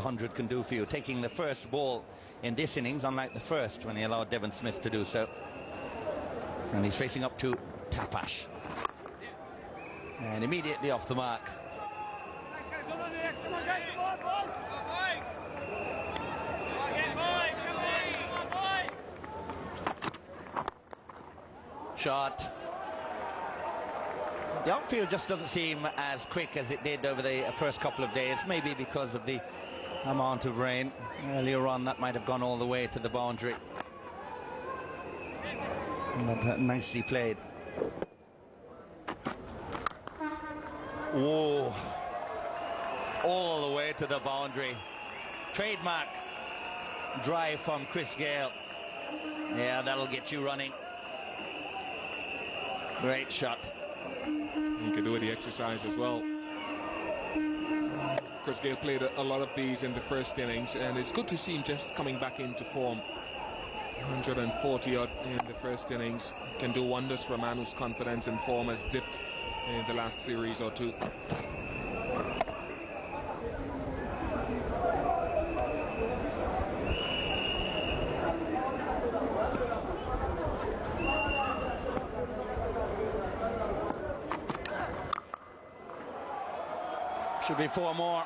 100 can do for you. Taking the first ball in this innings, unlike the first when he allowed Devon Smith to do so. And he's facing up to Tapash. And immediately off the mark. Shot. The outfield just doesn't seem as quick as it did over the first couple of days, maybe because of the amount of rain. Earlier on, that might have gone all the way to the boundary. But nicely played. Oh, all the way to the boundary. Trademark drive from Chris Gayle. Yeah, that'll get you running. Great shot. He can do the exercise as well. Chris Gayle played a lot of these in the first innings, and it's good to see him just coming back into form. 140 odd in the first innings can do wonders for a man whose confidence and form has dipped in the last series or two. Should be 4 more.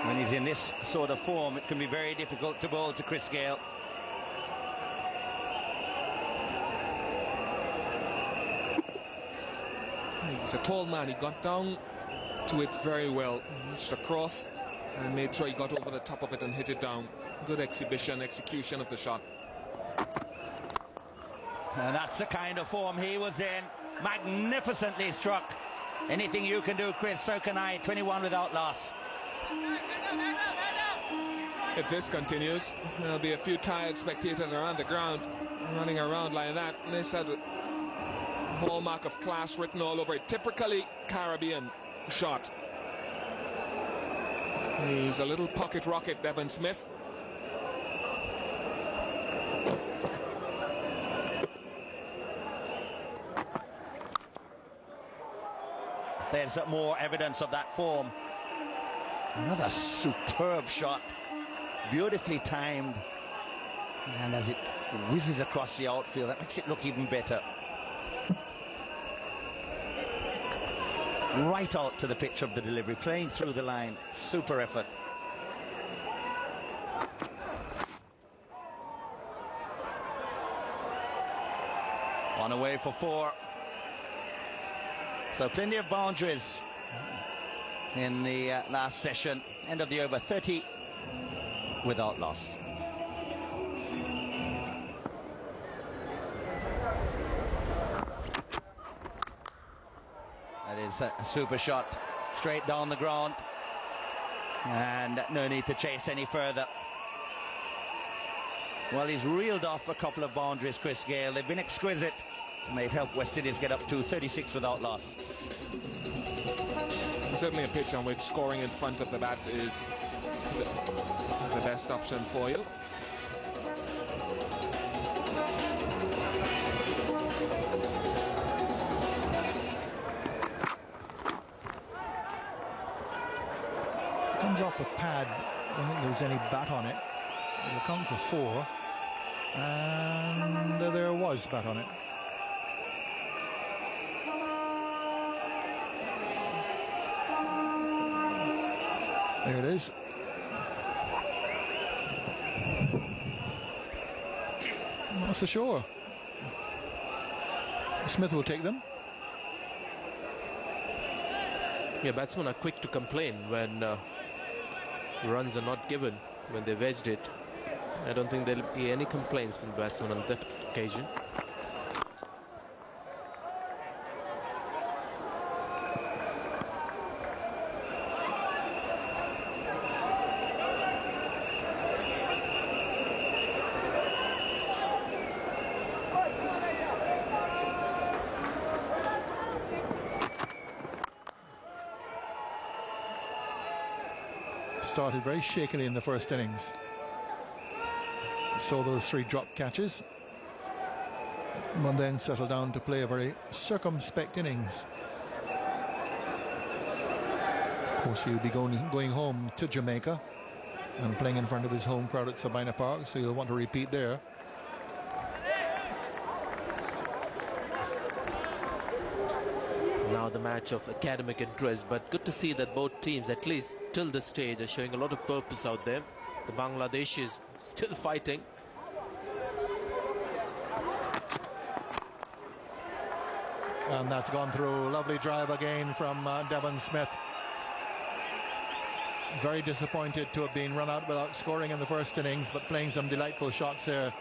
When he's in this sort of form, it can be very difficult to bowl to Chris Gayle. He's a tall man. He got down to it very well. He reached across and made sure he got over the top of it and hit it down. Good execution of the shot. And that's the kind of form he was in. Magnificently struck. Anything you can do, Chris, so can I. 21 without loss. If this continues, there'll be a few tired spectators around the ground, running around like that. And they said hallmark of class written all over it. Typically Caribbean shot. He's a little pocket rocket, Devon Smith. There's more evidence of that form. Another superb shot, beautifully timed, and as it whizzes across the outfield, that makes it look even better. Right out to the pitch of the delivery, playing through the line. Super effort. On away for 4. So plenty of boundaries in the last session. End of the over, 30 without loss. That is a super shot, straight down the ground, and no need to chase any further. Well, he's reeled off a couple of boundaries, Chris Gayle. They've been exquisite, and they've helped West Indies get up to 36 without loss. Certainly a pitch on which scoring in front of the bat is the best option for you. Comes off of pad. I don't think there was any bat on it. It'll come for 4, and there was bat on it. There it is. Not so sure. Smith will take them. Yeah, batsmen are quick to complain when runs are not given, when they wedged it. I don't think there'll be any complaints from the batsmen on that occasion. Started very shakily in the first innings. Saw those 3 drop catches, and then settled down to play a very circumspect innings. course, he'll be going home to Jamaica and playing in front of his home crowd at Sabina Park, so he'll want to repeat there. Now the match of academic interest, but good to see that both teams, at least till this stage, are showing a lot of purpose out there. The Bangladeshis still fighting. And that's gone through. Lovely drive again from Devon Smith. Very disappointed to have been run out without scoring in the first innings, but playing some delightful shots there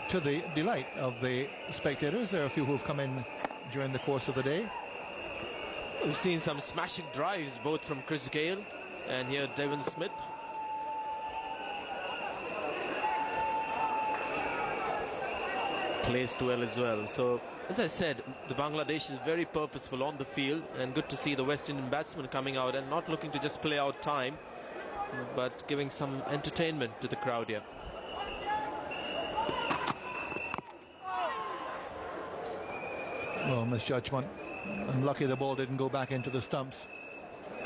to the delight of the spectators. There are a few who've come in during the course of the day. We've seen some smashing drives both from Chris Gayle and here Devon Smith. Plays too well as well. So, as I said, the Bangladesh is very purposeful on the field, and good to see the West Indian batsmen coming out and not looking to just play out time, but giving some entertainment to the crowd here. Well, misjudgment. Unlucky the ball didn't go back into the stumps.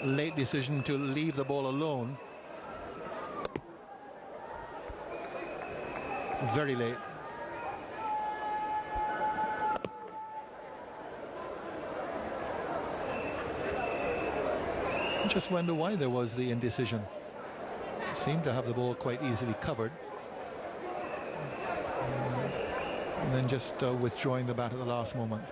Late decision to leave the ball alone. Very late. Just wonder why there was the indecision. Seemed to have the ball quite easily covered. And then just withdrawing the bat at the last moment.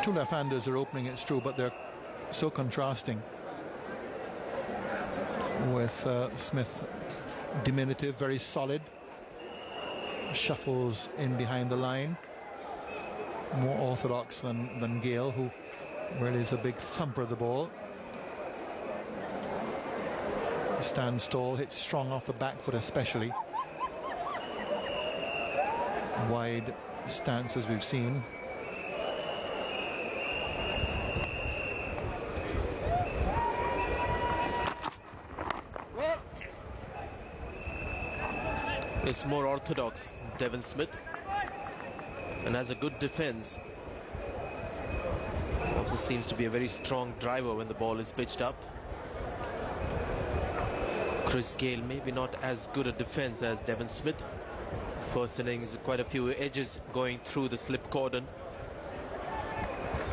Two left-handers are opening, it's true, but they're so contrasting. With Smith, diminutive, very solid, shuffles in behind the line, more orthodox than Gayle, who really is a big thumper of the ball. Stands tall, hits strong off the back foot especially. Wide stance as we've seen. It's more orthodox, Devon Smith, and has a good defense. Also seems to be a very strong driver when the ball is pitched up. Chris Gayle maybe not as good a defense as Devon Smith. First innings, quite a few edges going through the slip cordon,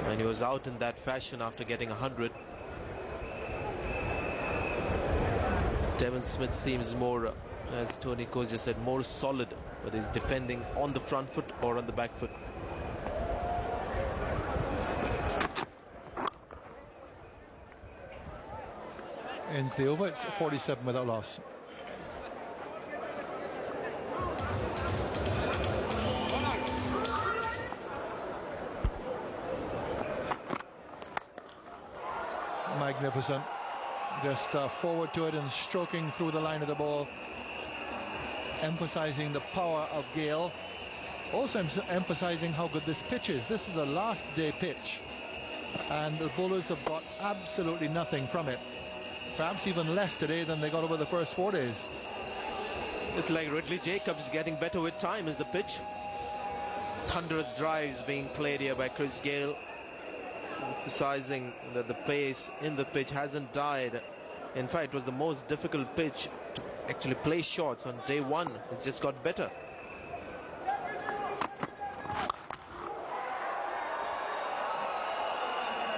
and he was out in that fashion after getting 100. Devon Smith seems more, as Tony Kozia said, more solid, whether he's defending on the front foot or on the back foot. Ends the over, it's 47 without loss. Magnificent. Just forward to it and stroking through the line of the ball, emphasizing the power of Gayle, also emphasizing how good this pitch is. This is a last day pitch, and the bowlers have got absolutely nothing from it, perhaps even less today than they got over the first 4 days. It's like Ridley Jacobs getting better with time is the pitch. Thunderous drives being played here by Chris Gayle, emphasizing that the pace in the pitch hasn't died. In fact, it was the most difficult pitch to actually play shots on day one. It's just got better.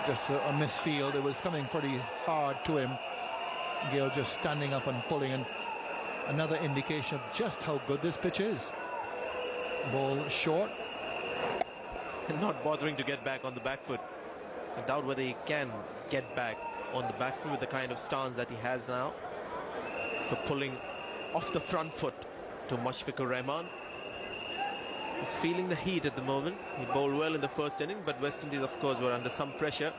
Just a misfield. It was coming pretty hard to him. Gayle just standing up and pulling, and another indication of just how good this pitch is. Ball short. And not bothering to get back on the back foot. I doubt whether he can get back on the back foot with the kind of stance that he has now. So pulling off the front foot to Mushfiqur Rahman. He's feeling the heat at the moment. He bowled well in the first inning, but West Indies, of course, were under some pressure.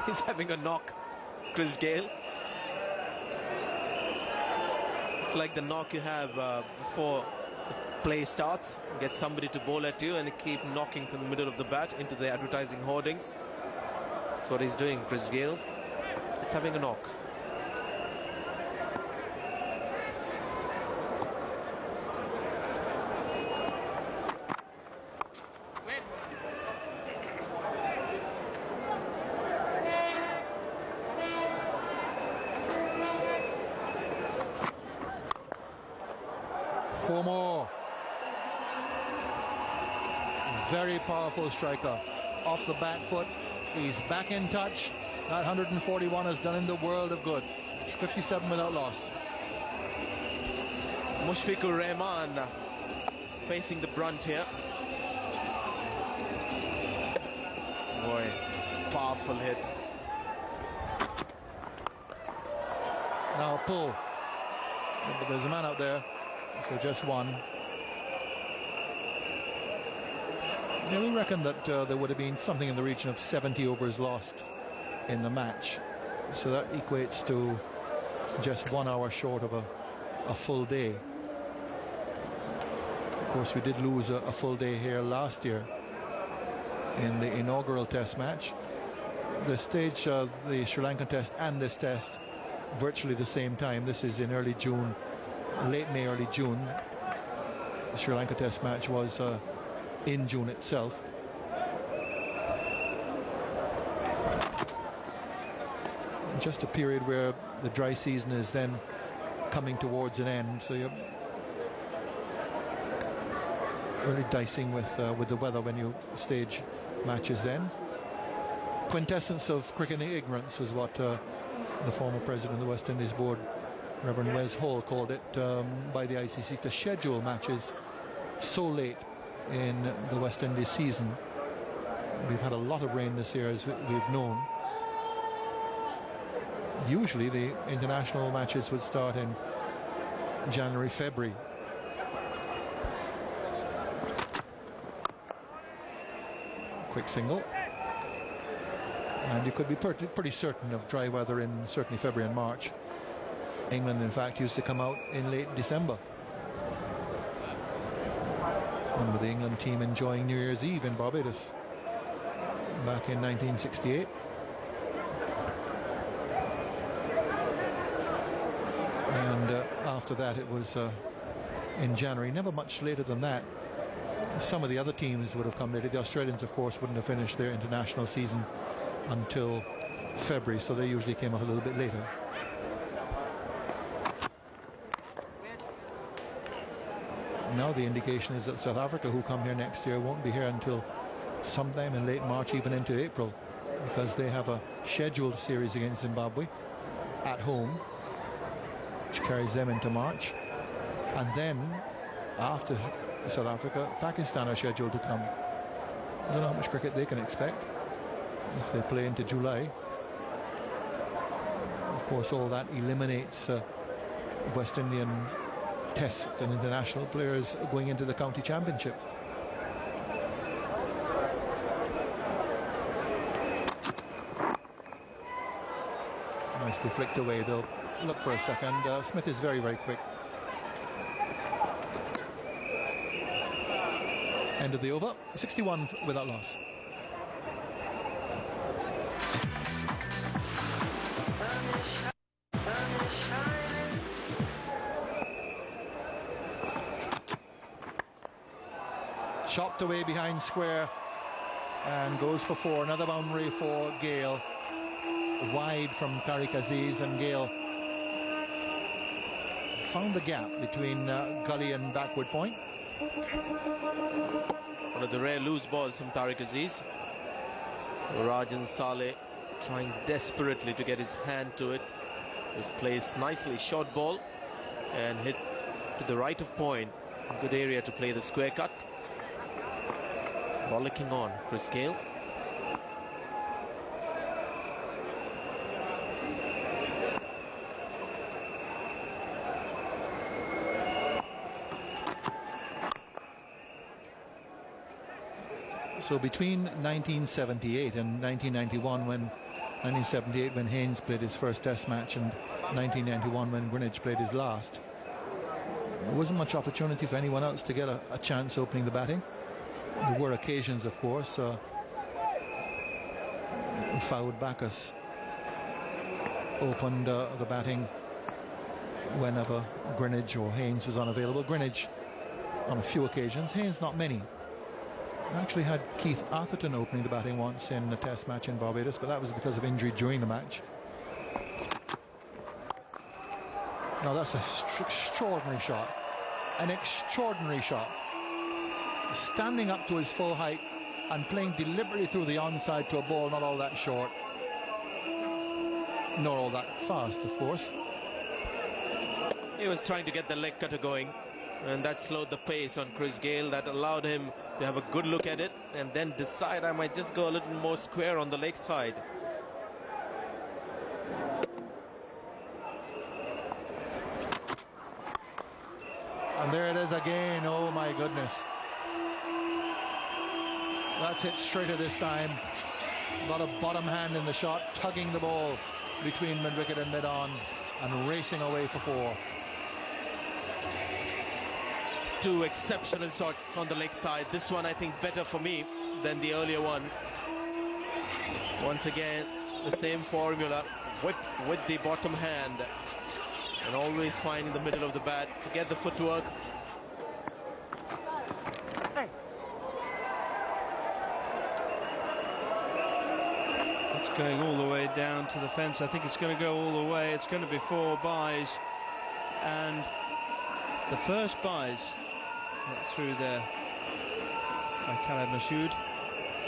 He's having a knock, Chris Gayle. It's like the knock you have before play starts, get somebody to bowl at you and keep knocking from the middle of the bat into the advertising hoardings. That's what he's doing. Chris Gayle is having a knock. Four more. Very powerful striker. Off the back foot. He's back in touch. That 141 has done him the world of good. 57 without loss. Mushfiqur Rahman facing the brunt here. Boy, powerful hit. Now a pull. But there's a man out there. So just one. Yeah, we reckon that there would have been something in the region of 70 overs lost in the match. So that equates to just 1 hour short of a full day. Of course, we did lose a full day here last year in the inaugural test match. The stage, the Sri Lankan test and this test, virtually the same time. This is in early June. Late May, early June. The Sri Lanka test match was in June itself. Just a period where the dry season is then coming towards an end, so you're really dicing with the weather when you stage matches then. Quintessence of cricketing ignorance is what the former president of the West Indies board, Reverend Wes Hall, called it, by the ICC, to schedule matches so late in the West Indies season. We've had a lot of rain this year, as we've known. Usually the international matches would start in January, February. Quick single. And you could be pretty certain of dry weather in certainly February and March. England, in fact, used to come out in late December. Remember the England team enjoying New Year's Eve in Barbados back in 1968. And after that it was in January, never much later than that. Some of the other teams would have come later. The Australians, of course, wouldn't have finished their international season until February, so they usually came out a little bit later. Now the indication is that South Africa, who come here next year, won't be here until sometime in late March, even into April, because they have a scheduled series against Zimbabwe at home, which carries them into March. And then after South Africa, Pakistan are scheduled to come. I don't know how much cricket they can expect if they play into July. Of course, all that eliminates West Indian Test and international players going into the county championship. Nicely flicked away. They'll look for a second. Smith is very, very quick. End of the over. 61 without loss. Chopped away behind square and goes for four. Another boundary for Gayle. Wide from Tariq Aziz, and Gayle found the gap between gully and backward point. One of the rare loose balls from Tariq Aziz. Rajan Saleh trying desperately to get his hand to it. It was placed nicely, short ball, and hit to the right of point. Good area to play the square cut. Rollicking on, Chris Gayle. So between 1978 and 1991, when Haynes played his first test match, and 1991 when Greenwich played his last, There wasn't much opportunity for anyone else to get a chance opening the batting. There were occasions, of course. Fouad Bacchus opened the batting whenever Greenidge or Haynes was unavailable. Greenidge on a few occasions, Haynes not many. I actually had Keith Atherton opening the batting once in a test match in Barbados, but that was because of injury during the match. Now that's an extraordinary shot. An extraordinary shot. Standing up to his full height and playing deliberately through the onside to a ball not all that short. Not all that fast, of course. He was trying to get the leg cutter going, and that slowed the pace on Chris Gayle. That allowed him to have a good look at it and then decide, I might just go a little more square on the leg side. And there it is again. Oh my goodness. That's hit straighter this time. Got a bottom hand in the shot, tugging the ball between mid-wicket and mid-on and racing away for 4. Two exceptional shots on the leg side. This one I think better for me than the earlier one. Once again, the same formula, whip with the bottom hand and always finding the middle of the bat. Forget the footwork. It's going all the way down to the fence. I think it's going to go all the way. It's going to be 4 byes, and the first byes through there by Khaled Mashood.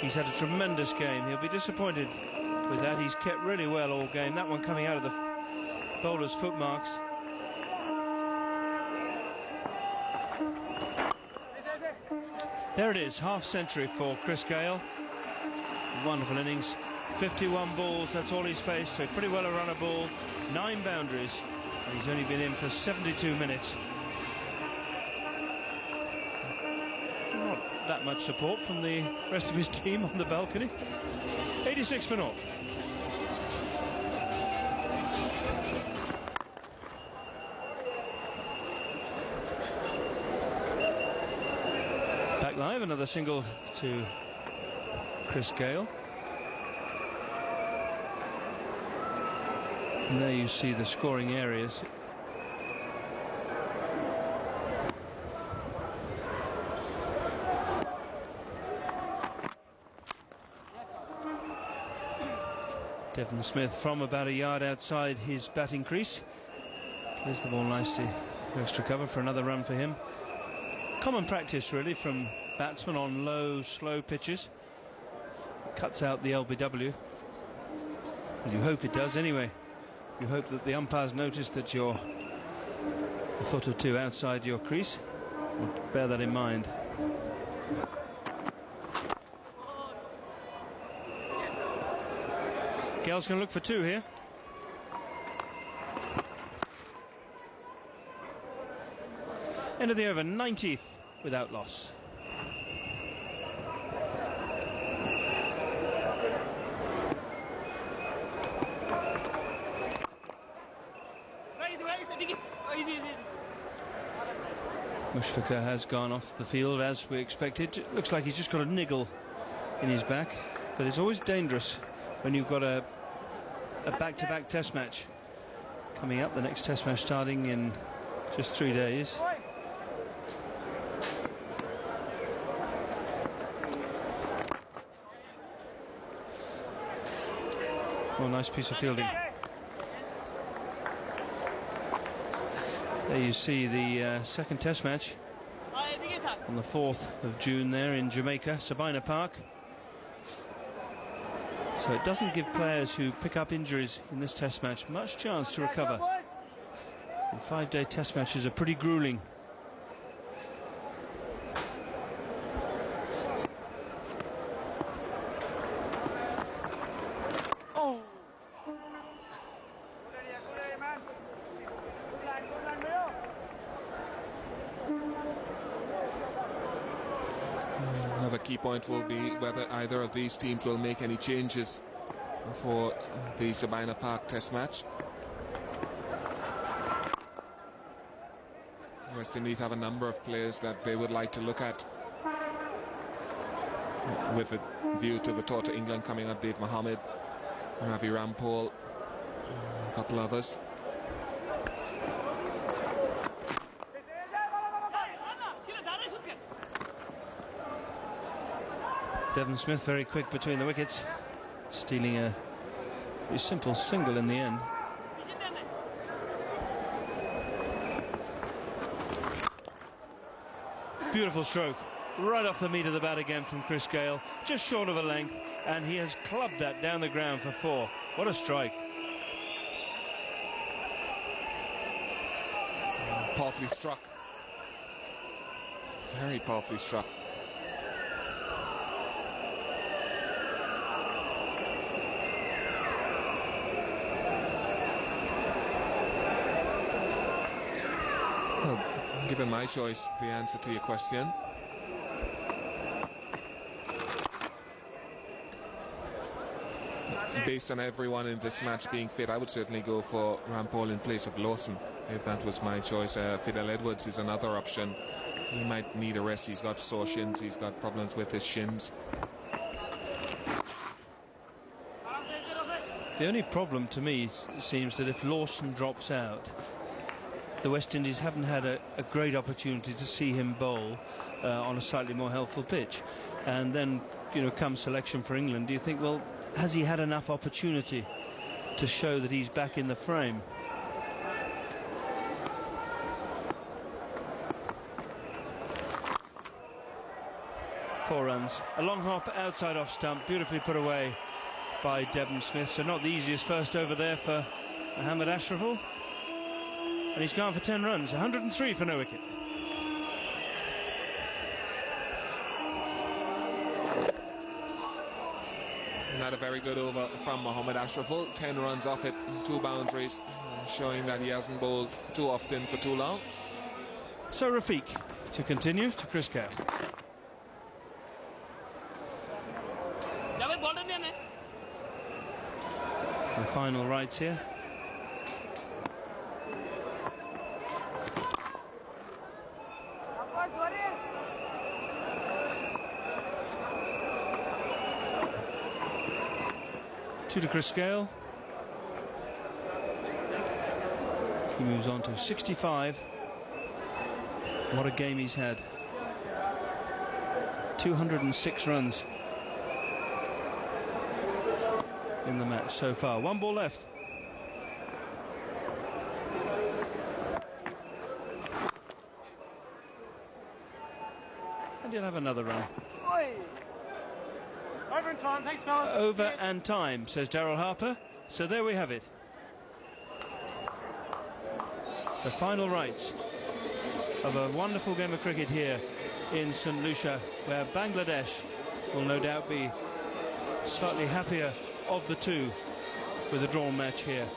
He's had a tremendous game. He'll be disappointed with that. He's kept really well all game. That one coming out of the bowler's foot marks. There it is, half century for Chris Gayle. Wonderful innings. 51 balls, that's all he's faced, so pretty well a run of ball, 9 boundaries, and he's only been in for 72 minutes. Not that much support from the rest of his team on the balcony. 86 for naught. Back live, another single to Chris Gayle. And there you see the scoring areas. Devon Smith from about a yard outside his batting crease. Plays the ball nicely. Extra cover for another run for him. Common practice really from batsmen on low, slow pitches. Cuts out the LBW. As you hope it does anyway. You hope that the umpires notice that you're a foot or two outside your crease. Bear that in mind. Gayle's going to look for 2 here. End of the over, 90 without loss. Mushfiqur has gone off the field as we expected. Looks like he's just got a niggle in his back, but it's always dangerous when you've got a back-to-back test match coming up. The next test match starting in just 3 days. Oh, nice piece of fielding. There you see the second test match on the 4th of June there in Jamaica, Sabina Park. So it doesn't give players who pick up injuries in this test match much chance to recover. And 5-day test matches are pretty grueling. Another key point will be whether either of these teams will make any changes for the Sabina Park test match, West Indies have a number of players that they would like to look at with a view to the tour to England coming up. Dave Mohammed, Ravi Rampal, a couple others. Devon Smith very quick between the wickets, stealing a very simple single in the end. Beautiful stroke, right off the meat of the bat again from Chris Gayle, just short of a length, and he has clubbed that down the ground for 4. What a strike. Powerfully struck. Very powerfully struck. Well, given my choice, the answer to your question, based on everyone in this match being fit, I would certainly go for Rampal in place of Lawson, if that was my choice. Fidel Edwards is another option. He might need a rest. He's got sore shins. He's got problems with his shins. The only problem to me seems that if Lawson drops out, the West Indies haven't had a great opportunity to see him bowl on a slightly more helpful pitch. And then, you know, come selection for England, do you think, well, has he had enough opportunity to show that he's back in the frame? 4 runs. A long hop outside off stump, beautifully put away by Devon Smith. So not the easiest first over there for Mohammad Ashraful. And he's gone for 10 runs, 103 for no wicket. Not a very good over from Mohammad Ashraful. 10 runs off it, 2 boundaries, showing that he hasn't bowled too often for too long. So Rafiq to continue to Chris Gayle. The final rights here. Two to Chris Gayle. He moves on to 65. What a game he's had. 206 runs in the match so far. 1 ball left. And he'll have another run. Over in time, thanks fellas. Over and time, says Daryl Harper. So there we have it. The final rights of a wonderful game of cricket here in St. Lucia, where Bangladesh will no doubt be slightly happier of the two with a drawn match here.